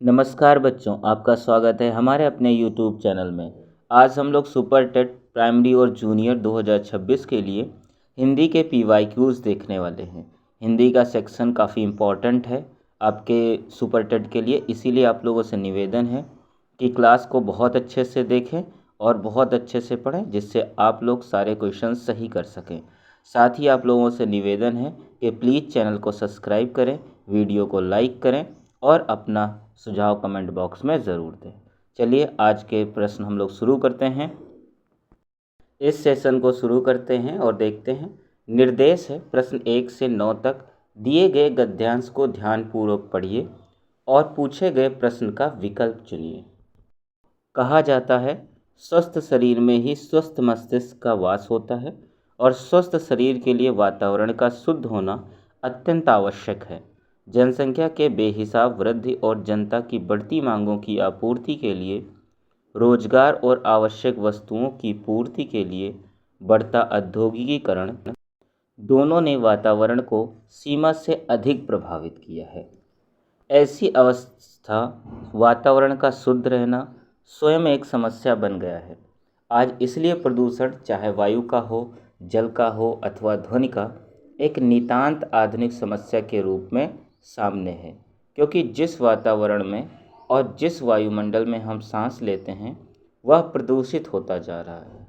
नमस्कार बच्चों, आपका स्वागत है हमारे अपने यूट्यूब चैनल में। आज हम लोग सुपर टेट प्राइमरी और जूनियर 2026 के लिए हिंदी के PYQs देखने वाले हैं। हिंदी का सेक्शन काफ़ी इम्पोर्टेंट है आपके सुपर टेट के लिए, इसीलिए आप लोगों से निवेदन है कि क्लास को बहुत अच्छे से देखें और बहुत अच्छे से पढ़ें, जिससे आप लोग सारे क्वेश्चन सही कर सकें। साथ ही आप लोगों से निवेदन है कि प्लीज़ चैनल को सब्सक्राइब करें, वीडियो को लाइक करें और अपना सुझाव कमेंट बॉक्स में ज़रूर दें। चलिए आज के प्रश्न हम लोग शुरू करते हैं। इस सेशन को शुरू करते हैं और देखते हैं। निर्देश है प्रश्न 1 से 9 तक दिए गए गद्यांश को ध्यानपूर्वक पढ़िए और पूछे गए प्रश्न का विकल्प चुनिए। कहा जाता है स्वस्थ शरीर में ही स्वस्थ मस्तिष्क का वास होता है और स्वस्थ शरीर के लिए वातावरण का शुद्ध होना अत्यंत आवश्यक है। जनसंख्या के बेहिसाब वृद्धि और जनता की बढ़ती मांगों की आपूर्ति के लिए, रोजगार और आवश्यक वस्तुओं की पूर्ति के लिए बढ़ता औद्योगिकीकरण दोनों ने वातावरण को सीमा से अधिक प्रभावित किया है। ऐसी अवस्था वातावरण का शुद्ध रहना स्वयं एक समस्या बन गया है। आज इसलिए प्रदूषण, चाहे वायु का हो, जल का हो अथवा ध्वनि का, एक नितांत आधुनिक समस्या के रूप में सामने है, क्योंकि जिस वातावरण में और जिस वायुमंडल में हम सांस लेते हैं वह प्रदूषित होता जा रहा है।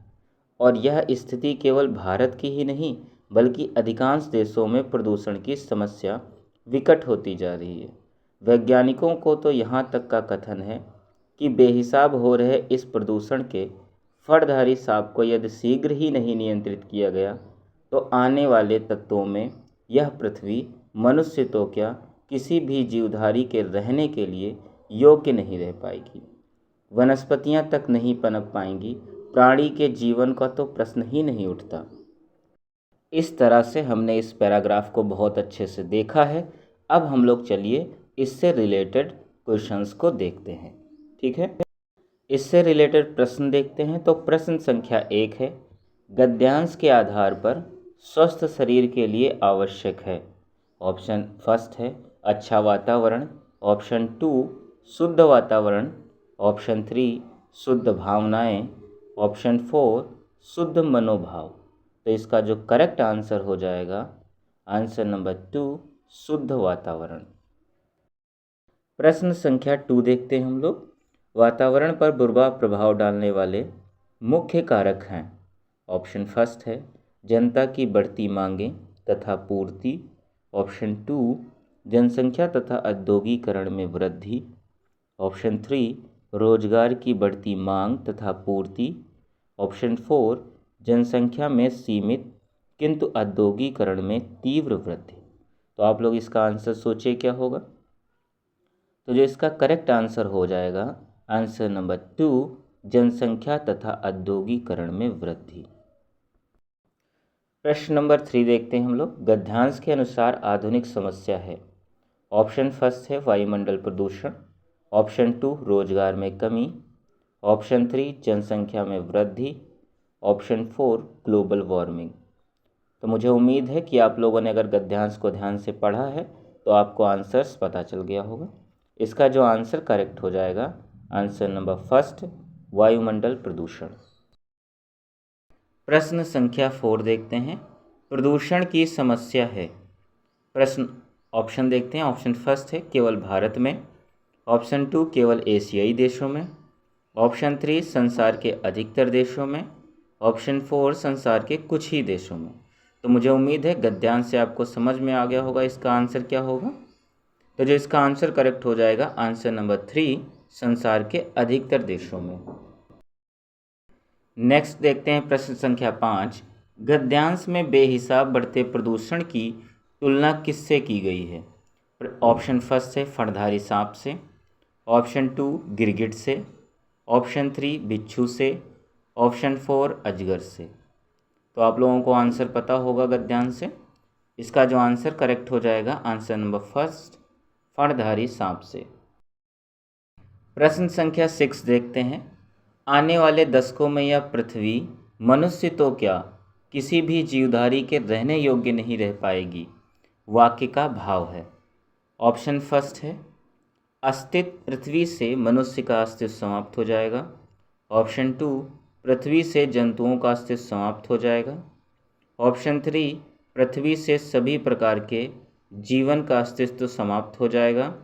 और यह स्थिति केवल भारत की ही नहीं बल्कि अधिकांश देशों में प्रदूषण की समस्या विकट होती जा रही है। वैज्ञानिकों को तो यहाँ तक का कथन है कि बेहिसाब हो रहे इस प्रदूषण के फड़धारी सांप को यदि शीघ्र ही नहीं नियंत्रित किया गया तो आने वाले तत्वों में यह पृथ्वी मनुष्य तो क्या, किसी भी जीवधारी के रहने के लिए योग्य नहीं रह पाएगी। वनस्पतियां तक नहीं पनप पाएंगी, प्राणी के जीवन का तो प्रश्न ही नहीं उठता। इस तरह से हमने इस पैराग्राफ को बहुत अच्छे से देखा है। अब हम लोग चलिए इससे रिलेटेड क्वेश्चंस को देखते हैं। ठीक है, इससे रिलेटेड प्रश्न देखते हैं। तो प्रश्न संख्या 1 है, गद्यांश के आधार पर स्वस्थ शरीर के लिए आवश्यक है। ऑप्शन फर्स्ट है अच्छा वातावरण, ऑप्शन 2 शुद्ध वातावरण, ऑप्शन 3 शुद्ध भावनाएं, ऑप्शन 4 शुद्ध मनोभाव। तो इसका जो करेक्ट आंसर हो जाएगा आंसर नंबर 2 शुद्ध वातावरण। प्रश्न संख्या 2 देखते हैं हम लोग। वातावरण पर बुरा प्रभाव डालने वाले मुख्य कारक हैं। ऑप्शन फर्स्ट है जनता की बढ़ती मांगें तथा पूर्ति, ऑप्शन 2 जनसंख्या तथा औद्योगिकरण में वृद्धि, ऑप्शन 3 रोजगार की बढ़ती मांग तथा पूर्ति, ऑप्शन 4 जनसंख्या में सीमित किंतु औद्योगिकरण में तीव्र वृद्धि। तो आप लोग इसका आंसर सोचिए क्या होगा। तो जो इसका करेक्ट आंसर हो जाएगा आंसर नंबर 2 जनसंख्या तथा औद्योगिकरण में वृद्धि। प्रश्न नंबर 3 देखते हैं हम लोग। गद्यांश के अनुसार आधुनिक समस्या है। ऑप्शन फर्स्ट है वायुमंडल प्रदूषण, ऑप्शन 2 रोजगार में कमी, ऑप्शन 3 जनसंख्या में वृद्धि, ऑप्शन 4 ग्लोबल वार्मिंग। तो मुझे उम्मीद है कि आप लोगों ने अगर गद्यांश को ध्यान से पढ़ा है तो आपको आंसर्स पता चल गया होगा। इसका जो आंसर करेक्ट हो जाएगा आंसर नंबर फर्स्ट वायुमंडल प्रदूषण। प्रश्न संख्या 4 देखते हैं। प्रदूषण की समस्या है। प्रश्न ऑप्शन देखते हैं। ऑप्शन फर्स्ट है केवल भारत में, ऑप्शन 2 केवल एशियाई देशों में, ऑप्शन 3 संसार के अधिकतर देशों में, ऑप्शन 4 संसार के कुछ ही देशों में। तो मुझे उम्मीद है गद्यांश से आपको समझ में आ गया होगा इसका आंसर क्या होगा। तो जो इसका आंसर करेक्ट हो जाएगा आंसर नंबर 3 संसार के अधिकतर देशों में। नेक्स्ट देखते हैं प्रश्न संख्या 5। गद्यांश में बेहिसाब बढ़ते प्रदूषण की तुलना किससे की गई है। ऑप्शन फर्स्ट है फणधारी सांप से, ऑप्शन 2 गिरगिट से, ऑप्शन 3 बिच्छू से, ऑप्शन 4 अजगर से। तो आप लोगों को आंसर पता होगा गद्यांश से। इसका जो आंसर करेक्ट हो जाएगा आंसर नंबर फर्स्ट फणधारी सांप से। प्रश्न संख्या 6 देखते हैं। आने वाले दशकों में यह पृथ्वी मनुष्य तो क्या किसी भी जीवधारी के रहने योग्य नहीं रह पाएगी। वाक्य का भाव है। ऑप्शन फर्स्ट है अस्तित्व पृथ्वी से मनुष्य का अस्तित्व समाप्त हो जाएगा। ऑप्शन 2, पृथ्वी से जंतुओं का अस्तित्व समाप्त हो जाएगा। ऑप्शन 3, पृथ्वी से सभी प्रकार के जीवन का अस्तित्व समाप्त हो जाएगा।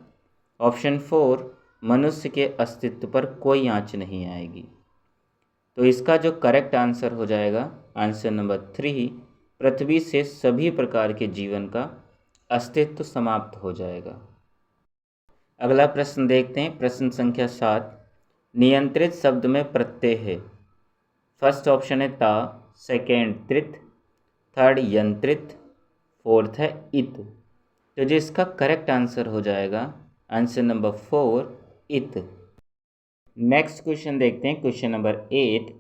ऑप्शन 4, मनुष्य के अस्तित्व पर कोई आँच नहीं आएगी। तो इसका जो करेक्ट आंसर हो जाएगा, आंसर नंबर 3, पृथ्वी से सभी प्रकार के जीवन का अस्तित्व समाप्त हो जाएगा। अगला प्रश्न देखते हैं, प्रश्न संख्या 7। नियंत्रित शब्द में प्रत्यय है। फर्स्ट ऑप्शन है ता, सेकेंड त्रित, थर्ड यंत्रित, फोर्थ है इत। तो जो इसका करेक्ट आंसर हो जाएगा, आंसर नंबर 4, इत। नेक्स्ट क्वेश्चन देखते हैं, क्वेश्चन नंबर 8।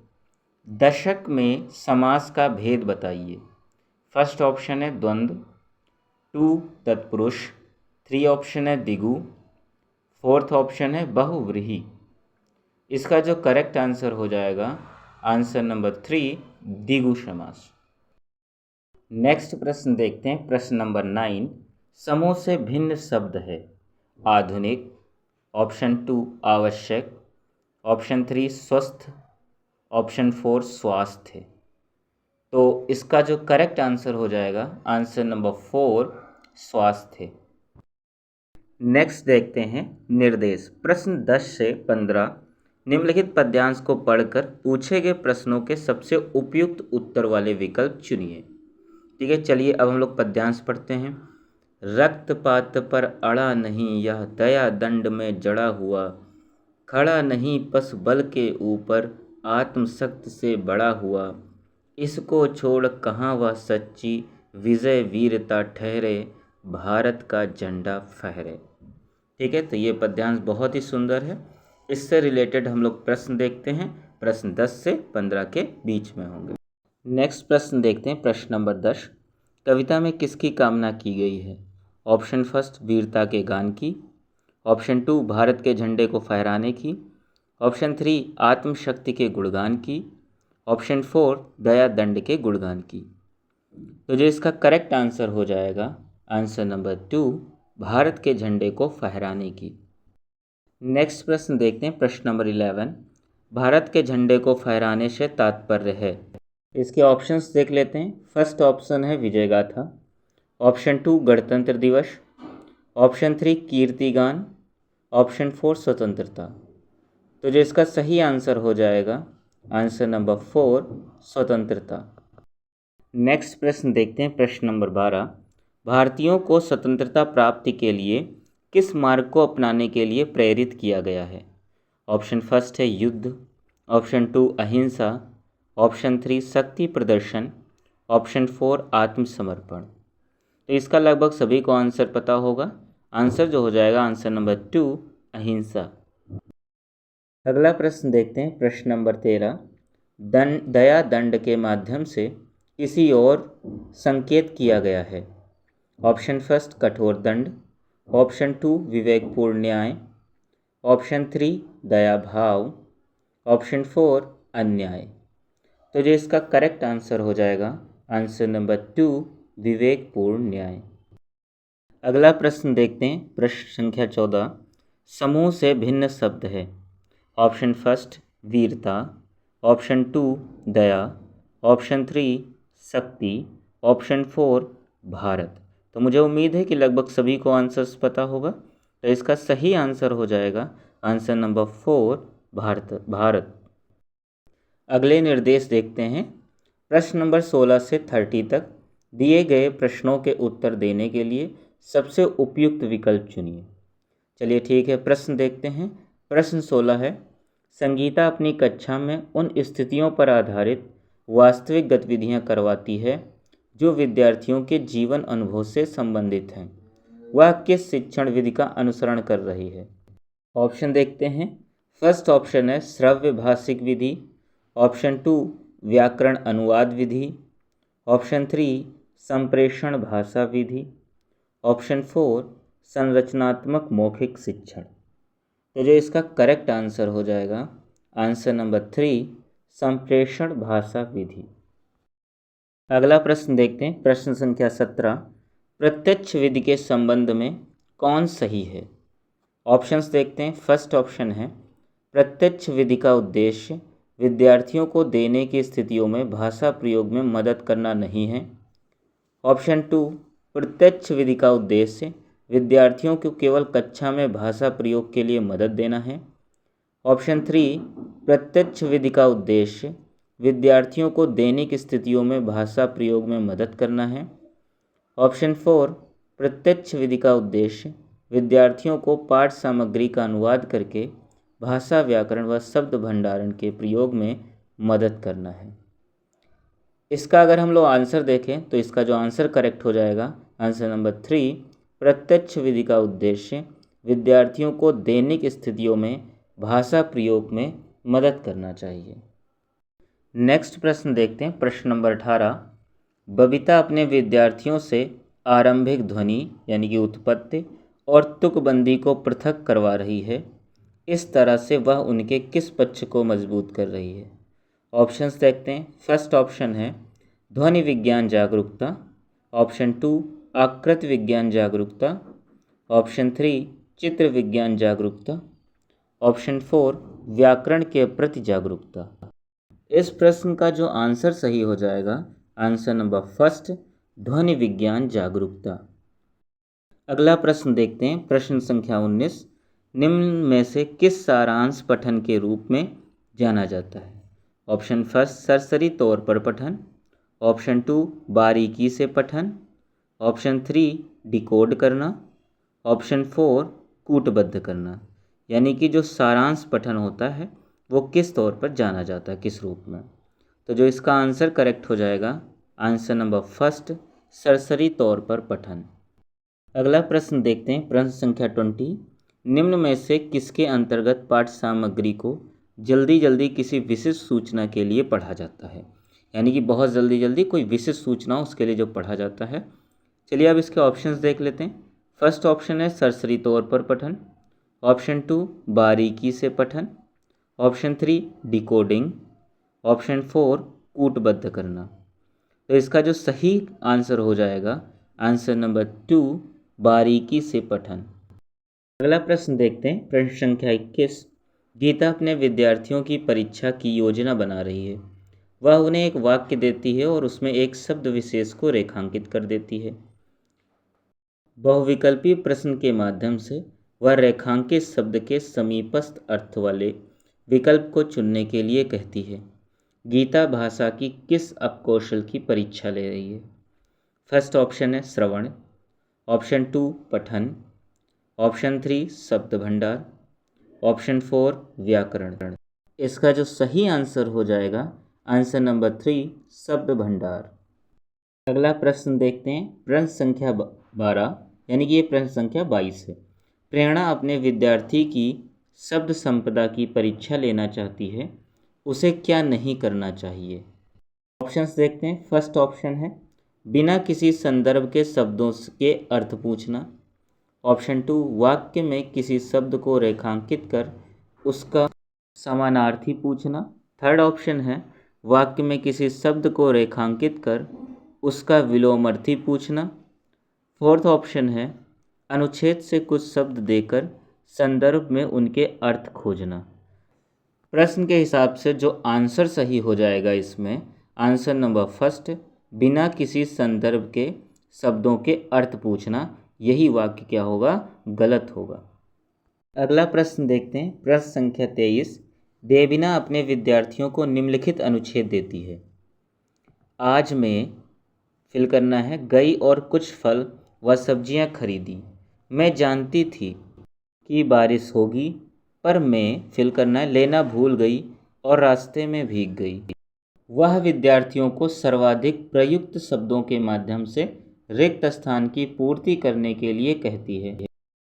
दशक में समास का भेद बताइए। फर्स्ट ऑप्शन है द्वंद्व, 2 तत्पुरुष, 3 ऑप्शन है द्विगु, फोर्थ ऑप्शन है बहुव्रीहि। इसका जो करेक्ट आंसर हो जाएगा, आंसर नंबर 3, द्विगु समास। नेक्स्ट प्रश्न देखते हैं, प्रश्न नंबर 9। समूह से भिन्न शब्द है। आधुनिक, ऑप्शन 2 आवश्यक, ऑप्शन 3 स्वस्थ, ऑप्शन 4 स्वास्थ्य। तो इसका जो करेक्ट आंसर हो जाएगा, आंसर नंबर 4 स्वास्थ्य। नेक्स्ट देखते हैं निर्देश। प्रश्न 10 से 15 निम्नलिखित पद्यांश को पढ़कर पूछे गए प्रश्नों के सबसे उपयुक्त उत्तर वाले विकल्प चुनिए। ठीक है, चलिए अब हम लोग पद्यांश पढ़ते हैं। रक्तपात पर अड़ा नहीं यह दया दंड में जड़ा हुआ, खड़ा नहीं पशु बल के ऊपर आत्मशक्ति से बड़ा हुआ, इसको छोड़ कहाँ वह सच्ची विजय वीरता ठहरे, भारत का झंडा फहरे। ठीक है, तो ये पद्यांश बहुत ही सुंदर है। इससे रिलेटेड हम लोग प्रश्न देखते हैं, प्रश्न 10 से 15 के बीच में होंगे। नेक्स्ट प्रश्न देखते हैं, प्रश्न नंबर 10। कविता में किसकी कामना की गई है? ऑप्शन फर्स्ट वीरता के गान की, ऑप्शन 2 भारत के झंडे को फहराने की, ऑप्शन 3 आत्मशक्ति के गुणगान की, ऑप्शन 4 दया दंड के गुणगान की। तो जो इसका करेक्ट आंसर हो जाएगा, आंसर नंबर 2 भारत के झंडे को फहराने की। नेक्स्ट प्रश्न देखते हैं, प्रश्न नंबर 11। भारत के झंडे को फहराने से तात्पर्य है। इसके ऑप्शंस देख लेते हैं। फर्स्ट ऑप्शन है विजय गाथा, ऑप्शन 2 गणतंत्र दिवस, ऑप्शन 3 कीर्तिगान, ऑप्शन 4 स्वतंत्रता। तो जो इसका सही आंसर हो जाएगा, आंसर नंबर 4 स्वतंत्रता। नेक्स्ट प्रश्न देखते हैं, प्रश्न नंबर 12। भारतीयों को स्वतंत्रता प्राप्ति के लिए किस मार्ग को अपनाने के लिए प्रेरित किया गया है? ऑप्शन फर्स्ट है युद्ध, ऑप्शन 2 अहिंसा, ऑप्शन 3 शक्ति प्रदर्शन, ऑप्शन 4 आत्मसमर्पण। तो इसका लगभग सभी को आंसर पता होगा। आंसर जो हो जाएगा, आंसर नंबर 2 अहिंसा। अगला प्रश्न देखते हैं, प्रश्न नंबर 13। दया दंड के माध्यम से किसी और संकेत किया गया है। ऑप्शन फर्स्ट कठोर दंड, ऑप्शन 2 विवेकपूर्ण न्याय, ऑप्शन 3 दया भाव, ऑप्शन 4 अन्याय। तो जो इसका करेक्ट आंसर हो जाएगा, आंसर नंबर 2 विवेकपूर्ण न्याय। अगला प्रश्न देखते हैं, प्रश्न संख्या 14। समूह से भिन्न शब्द है। ऑप्शन फर्स्ट वीरता, ऑप्शन 2 दया, ऑप्शन 3 शक्ति, ऑप्शन 4 भारत। तो मुझे उम्मीद है कि लगभग सभी को आंसर्स पता होगा। तो इसका सही आंसर हो जाएगा, आंसर नंबर 4 भारत। अगले निर्देश देखते हैं। प्रश्न नंबर 16 से 30 तक दिए गए प्रश्नों के उत्तर देने के लिए सबसे उपयुक्त विकल्प चुनिए। चलिए ठीक है, प्रश्न देखते हैं। प्रश्न 16 है, संगीता अपनी कक्षा में उन स्थितियों पर आधारित वास्तविक गतिविधियां करवाती है जो विद्यार्थियों के जीवन अनुभव से संबंधित हैं। वह किस शिक्षण विधि का अनुसरण कर रही है? ऑप्शन देखते हैं। फर्स्ट ऑप्शन है श्रव्य भाषिक विधि, ऑप्शन 2 व्याकरण अनुवाद विधि, ऑप्शन 3 संप्रेषण भाषा विधि, ऑप्शन 4 संरचनात्मक मौखिक शिक्षण। तो जो इसका करेक्ट आंसर हो जाएगा, आंसर नंबर 3 संप्रेषण भाषा विधि। अगला प्रश्न देखते हैं, प्रश्न संख्या 17। प्रत्यक्ष विधि के संबंध में कौन सही है? ऑप्शंस देखते हैं। फर्स्ट ऑप्शन है प्रत्यक्ष विधि का उद्देश्य विद्यार्थियों को देने की स्थितियों में भाषा प्रयोग में मदद करना नहीं है। ऑप्शन 2, प्रत्यक्ष विधि का उद्देश्य विद्यार्थियों को केवल कक्षा में भाषा प्रयोग के लिए मदद देना है। ऑप्शन 3, प्रत्यक्ष विधि का उद्देश्य विद्यार्थियों को दैनिक स्थितियों में भाषा प्रयोग में मदद करना है। ऑप्शन 4, प्रत्यक्ष विधि का उद्देश्य विद्यार्थियों को पाठ सामग्री का अनुवाद करके भाषा व्याकरण व शब्द भंडारण के प्रयोग में मदद करना है। इसका अगर हम लोग आंसर देखें तो इसका जो आंसर करेक्ट हो जाएगा, आंसर नंबर 3, प्रत्यक्ष विधि का उद्देश्य विद्यार्थियों को दैनिक स्थितियों में भाषा प्रयोग में मदद करना चाहिए। नेक्स्ट प्रश्न देखते हैं, प्रश्न नंबर 18। बबीता अपने विद्यार्थियों से आरंभिक ध्वनि यानी कि उत्पत्ति और तुकबंदी को पृथक करवा रही है। इस तरह से वह उनके किस पक्ष को मजबूत कर रही है? ऑप्शंस देखते हैं। फर्स्ट ऑप्शन है ध्वनि विज्ञान जागरूकता। ऑप्शन 2, आकृति विज्ञान जागरूकता। ऑप्शन 3, चित्र विज्ञान जागरूकता। ऑप्शन 4, व्याकरण के प्रति जागरूकता। इस प्रश्न का जो आंसर सही हो जाएगा, आंसर नंबर फर्स्ट, ध्वनि विज्ञान जागरूकता। अगला प्रश्न देखते हैं, प्रश्न संख्या 19। निम्न में से किस सारांश पठन के रूप में जाना जाता है? ऑप्शन फर्स्ट, सरसरी तौर पर पठन। ऑप्शन 2, बारीकी से पठन। ऑप्शन 3, डिकोड करना। ऑप्शन 4, कूटबद्ध करना। यानी कि जो सारांश पठन होता है वो किस तौर पर जाना जाता है, किस रूप में? तो जो इसका आंसर करेक्ट हो जाएगा, आंसर नंबर फर्स्ट, सरसरी तौर पर पठन। अगला प्रश्न देखते हैं, प्रश्न संख्या 20। निम्न में से किसके अंतर्गत पाठ सामग्री को जल्दी जल्दी किसी विशिष्ट सूचना के लिए पढ़ा जाता है? यानी कि बहुत जल्दी जल्दी कोई विशिष्ट सूचना उसके लिए जो पढ़ा जाता है। चलिए अब इसके ऑप्शंस देख लेते हैं। फर्स्ट ऑप्शन है सरसरी तौर पर पठन। ऑप्शन 2, बारीकी से पठन। Option 3, decoding. ऑप्शन 4, कूटबद्ध करना। तो इसका जो सही आंसर हो जाएगा, आंसर नंबर 2, बारीकी से पठन। अगला प्रश्न देखते हैं, प्रश्न संख्या 21। गीता अपने विद्यार्थियों की परीक्षा की योजना बना रही है। वह उन्हें एक वाक्य देती है और उसमें एक शब्द विशेष को रेखांकित कर देती है। बहुविकल्पी प्रश्न के माध्यम से वह रेखांकित शब्द के समीपस्थ अर्थ वाले विकल्प को चुनने के लिए कहती है। गीता भाषा की किस अपकौशल की परीक्षा ले रही है? फर्स्ट ऑप्शन है श्रवण। ऑप्शन 2, पठन। ऑप्शन 3, शब्द भंडार। ऑप्शन 4, व्याकरण। इसका जो सही आंसर हो जाएगा, आंसर नंबर 3, शब्द भंडार। अगला प्रश्न देखते हैं, प्रश्न संख्या 12, यानी कि ये प्रश्न संख्या 22 है। प्रेरणा अपने विद्यार्थी की शब्द संपदा की परीक्षा लेना चाहती है, उसे क्या नहीं करना चाहिए? ऑप्शंस देखते हैं। फर्स्ट ऑप्शन है बिना किसी संदर्भ के शब्दों के अर्थ पूछना। ऑप्शन 2, वाक्य में किसी शब्द को रेखांकित कर उसका समानार्थी पूछना। थर्ड ऑप्शन है वाक्य में किसी शब्द को रेखांकित कर उसका विलोमार्थी पूछना। फोर्थ ऑप्शन है अनुच्छेद से कुछ शब्द देकर संदर्भ में उनके अर्थ खोजना। प्रश्न के हिसाब से जो आंसर सही हो जाएगा इसमें, आंसर नंबर फर्स्ट, बिना किसी संदर्भ के शब्दों के अर्थ पूछना। यही वाक्य क्या होगा? गलत होगा। अगला प्रश्न देखते हैं, प्रश्न संख्या 23। देवीना अपने विद्यार्थियों को निम्नलिखित अनुच्छेद देती है। आज मैं फिल करना है गई और कुछ फल व सब्जियां खरीदी। मैं जानती थी कि बारिश होगी पर मैं फिल करना है लेना भूल गई और रास्ते में भीग गई। वह विद्यार्थियों को सर्वाधिक प्रयुक्त शब्दों के माध्यम से रिक्त स्थान की पूर्ति करने के लिए कहती है।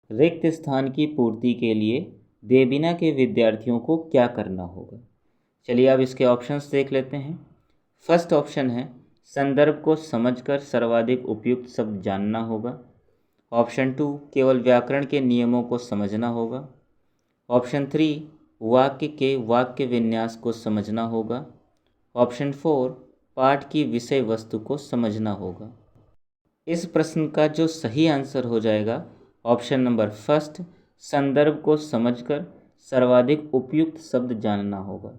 रिक्त स्थान की पूर्ति के लिए देवीना के विद्यार्थियों को क्या करना होगा? चलिए अब इसके ऑप्शंस देख लेते हैं। फर्स्ट ऑप्शन है संदर्भ को समझकर सर्वाधिक उपयुक्त शब्द जानना होगा। ऑप्शन 2, केवल व्याकरण के नियमों को समझना होगा। ऑप्शन 3, वाक्य के वाक्य विन्यास को समझना होगा। ऑप्शन 4, पाठ की विषय वस्तु को समझना होगा। इस प्रश्न का जो सही आंसर हो जाएगा, ऑप्शन नंबर फर्स्ट, संदर्भ को समझकर सर्वाधिक उपयुक्त शब्द जानना होगा।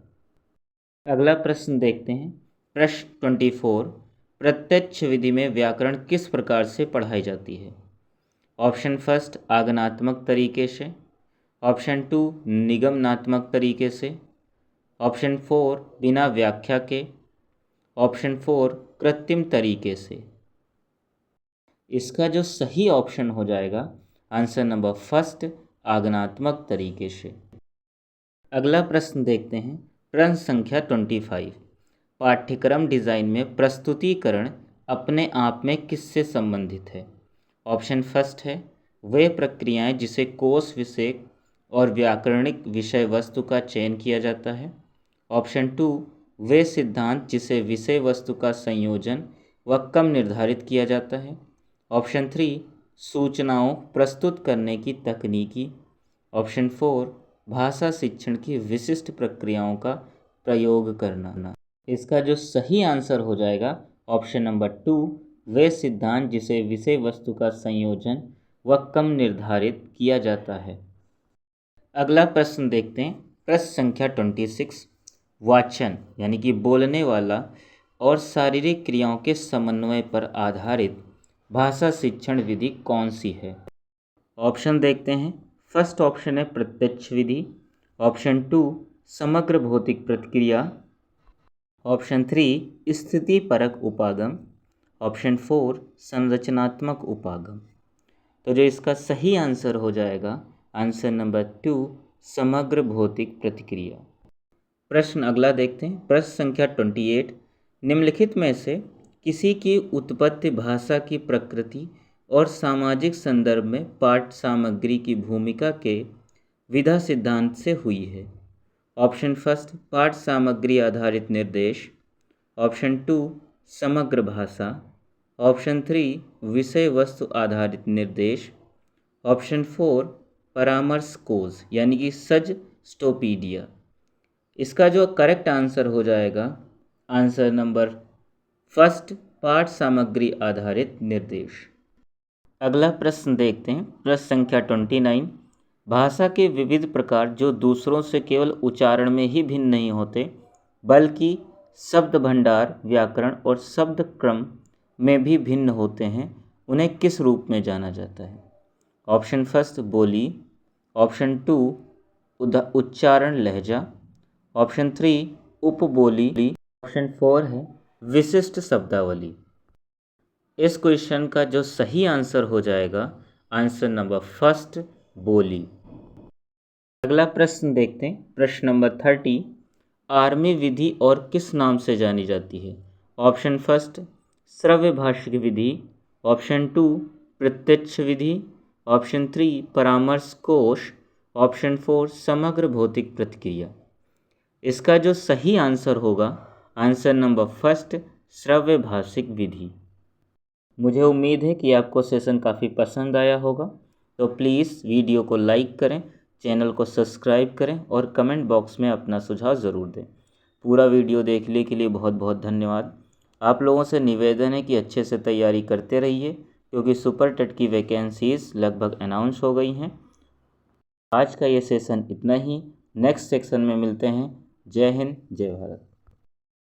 अगला प्रश्न देखते हैं। प्रश्न 24, प्रत्यक्ष विधि में व्याकरण किस प्रकार से पढ़ाई जाती है? ऑप्शन फर्स्ट, आगमनात्मक तरीके से। ऑप्शन 2, निगमनात्मक तरीके से। ऑप्शन 4, बिना व्याख्या के। ऑप्शन 4, कृत्रिम तरीके से। इसका जो सही ऑप्शन हो जाएगा आंसर नंबर फर्स्ट, आगमनात्मक तरीके से। अगला प्रश्न देखते हैं। प्रश्न संख्या 25, पाठ्यक्रम डिजाइन में प्रस्तुतिकरण अपने आप में किससे संबंधित है? ऑप्शन फर्स्ट है, वे प्रक्रियाएं जिसे कोश विषय और व्याकरणिक विषय वस्तु का चयन किया जाता है। ऑप्शन 2, वे सिद्धांत जिसे विषय वस्तु का संयोजन व क्रम निर्धारित किया जाता है। ऑप्शन 3, सूचनाओं प्रस्तुत करने की तकनीकी। ऑप्शन 4, भाषा शिक्षण की विशिष्ट प्रक्रियाओं का प्रयोग करना। इसका जो सही आंसर हो जाएगा ऑप्शन नंबर 2, वे सिद्धांत जिसे विषय वस्तु का संयोजन व क्रम निर्धारित किया जाता है। अगला प्रश्न देखते हैं। प्रश्न संख्या 26, वाचन यानी कि बोलने वाला और शारीरिक क्रियाओं के समन्वय पर आधारित भाषा शिक्षण विधि कौन सी है? ऑप्शन देखते हैं। फर्स्ट ऑप्शन है प्रत्यक्ष विधि। ऑप्शन 2, समग्र भौतिक प्रतिक्रिया। ऑप्शन 3, स्थिति परक उपागम। ऑप्शन 4, संरचनात्मक उपागम। तो जो इसका सही आंसर हो जाएगा आंसर नंबर 2, समग्र भौतिक प्रतिक्रिया। प्रश्न अगला देखते हैं। प्रश्न संख्या 28, निम्नलिखित में से किसी की उत्पत्ति भाषा की प्रकृति और सामाजिक संदर्भ में पाठ सामग्री की भूमिका के विधा सिद्धांत से हुई है? ऑप्शन फर्स्ट, पाठ सामग्री आधारित निर्देश। ऑप्शन 2, समग्र भाषा। ऑप्शन 3, विषय वस्तु आधारित निर्देश। ऑप्शन 4, परामर्श कोश यानी कि सज स्टोपीडिया। इसका जो करेक्ट आंसर हो जाएगा आंसर नंबर फर्स्ट, पाठ सामग्री आधारित निर्देश। अगला प्रश्न देखते हैं। प्रश्न संख्या 29, भाषा के विविध प्रकार जो दूसरों से केवल उच्चारण में ही भिन्न नहीं होते बल्कि शब्द भंडार, व्याकरण और शब्द क्रम में भी भिन्न होते हैं, उन्हें किस रूप में जाना जाता है? ऑप्शन फर्स्ट, बोली। ऑप्शन 2, उच्चारण लहजा। ऑप्शन 3, उपबोली। ऑप्शन 4 है विशिष्ट शब्दावली। इस क्वेश्चन का जो सही आंसर हो जाएगा आंसर नंबर फर्स्ट, बोली। अगला प्रश्न देखते हैं। प्रश्न नंबर 30, आर्मी विधि और किस नाम से जानी जाती है? ऑप्शन फर्स्ट, श्रव्य भाषिक विधि। ऑप्शन 2, प्रत्यक्ष विधि। ऑप्शन 3, परामर्श कोश। ऑप्शन 4, समग्र भौतिक प्रतिक्रिया। इसका जो सही आंसर होगा आंसर नंबर फर्स्ट, श्रव्य भाषिक विधि। मुझे उम्मीद है कि आपको सेशन काफ़ी पसंद आया होगा, तो प्लीज़ वीडियो को लाइक करें, चैनल को सब्सक्राइब करें और कमेंट बॉक्स में अपना सुझाव ज़रूर दें। पूरा वीडियो देखने के लिए बहुत बहुत धन्यवाद। आप लोगों से निवेदन है कि अच्छे से तैयारी करते रहिए, क्योंकि सुपर टेट की वैकेंसीज़ लगभग अनाउंस हो गई हैं। आज का ये सेशन इतना ही। नेक्स्ट सेक्शन में मिलते हैं। जय हिंद, जय भारत।